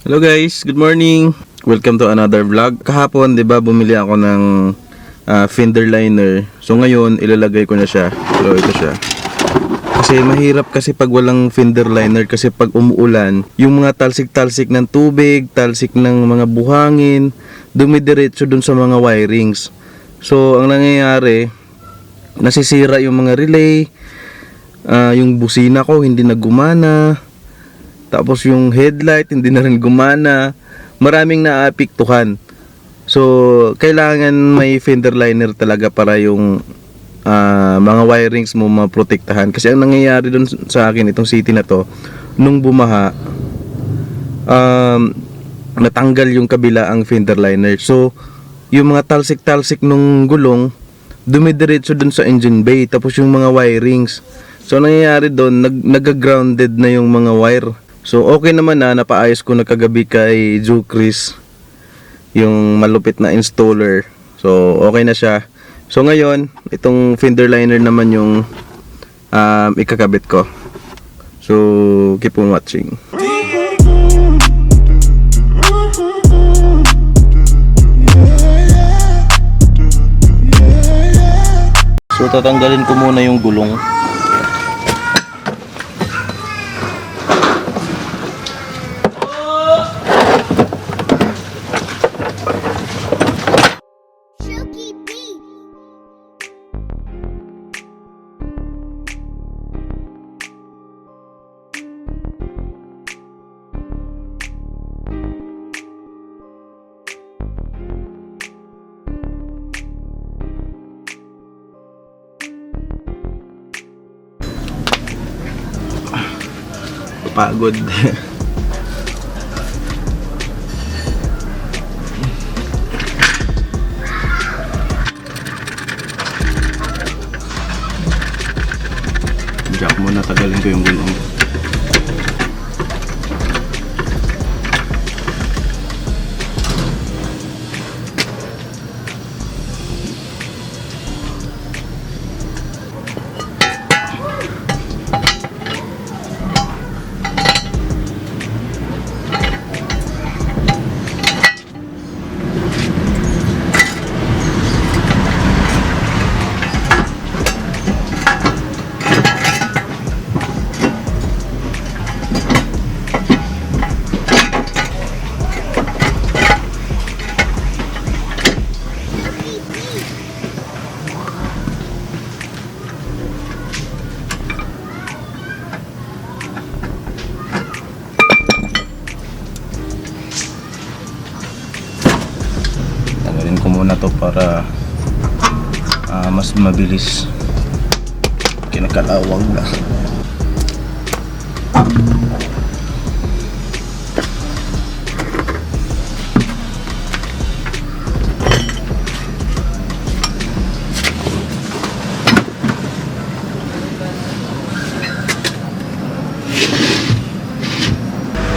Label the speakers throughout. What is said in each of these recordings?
Speaker 1: Hello guys, good morning. Welcome to another vlog. Kahapon, 'di ba, bumili ako ng fender liner. So ngayon, ilalagay ko na siya. So ito siya. Kasi mahirap kasi pag walang fender liner kasi pag umuulan, yung mga talsik-talsik ng tubig, talsik ng mga buhangin, dumidiretso dun sa mga wirings. So ang nangyayari, nasisira yung mga relay, yung busina ko hindi na gumana. Tapos yung headlight hindi na rin gumana. Maraming naapektuhan. So kailangan may fender liner talaga para yung mga wirings mo maprotektahan. Kasi ang nangyayari dun sa akin itong city na to, nung bumaha, natanggal yung kabila ang fender liner. So yung mga talsik-talsik nung gulong dumidiretso dun sa engine bay. Tapos yung mga wirings, so nangyayari dun, nag-grounded na yung mga wire. So okay naman na napaayos ko na kagabi kay Joe Chris, yung malupit na installer. So okay na siya. So ngayon, itong fender liner naman yung ikakabit ko. So keep on watching. So tatanggalin ko muna yung gulong. Pagod. Jack muna, tagalin ko yung gulong. Tanggalin ko muna to para mas mabilis. Kinakalawang na.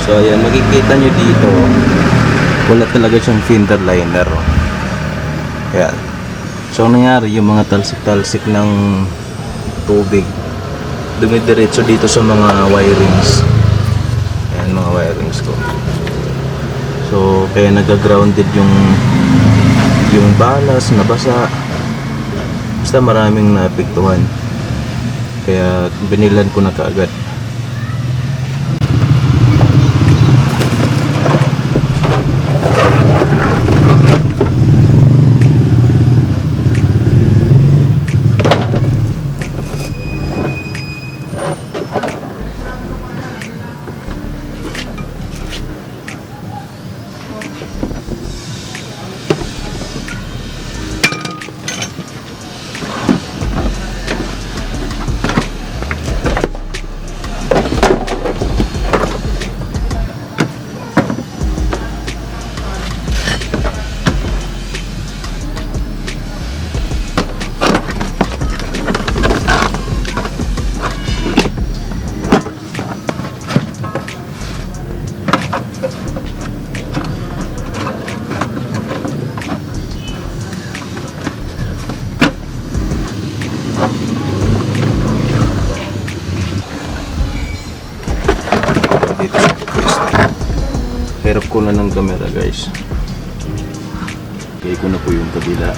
Speaker 1: So ayan, makikita nyo dito wala talaga siyang fender liner. Ayan. So nangyari, yung mga talsik-talsik ng tubig dumidiretso dito sa mga wirings. Ayan, mga wirings ko. So kaya nag-grounded yung balas, nabasa. Basta maraming naapektuhan. Kaya binilan ko na kaagad. harap ko na ng camera guys. Okay ko na po yung kabila.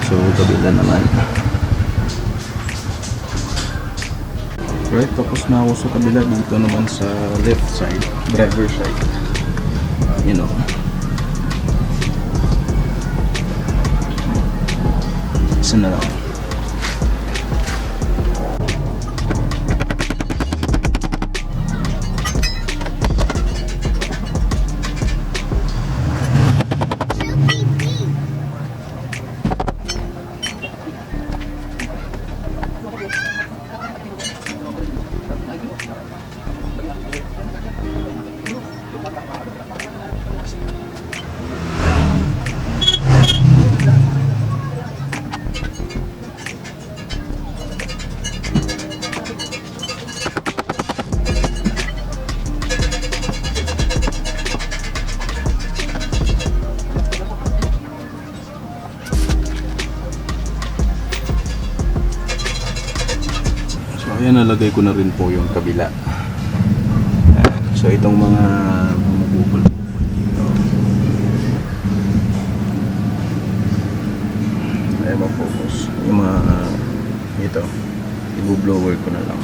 Speaker 1: So kabila naman. Right, tapos na ako sa kabila. Dito naman sa left side, driver side. You know. Isa na lang. Ayan, nalagay ko na rin po yung kabila. So itong mga bubol dito. Ayan ba focus. Yung mga ito, i-blower ko na lang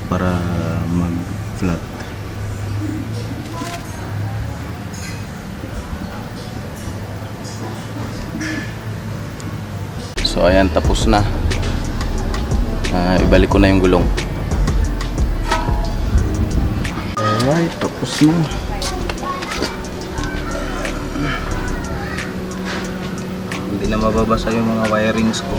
Speaker 1: para mag-flat. So ayan, tapos na. Ibalik ko na yung gulong. Alright, tapos na. Hindi na mababasa yung mga wirings ko.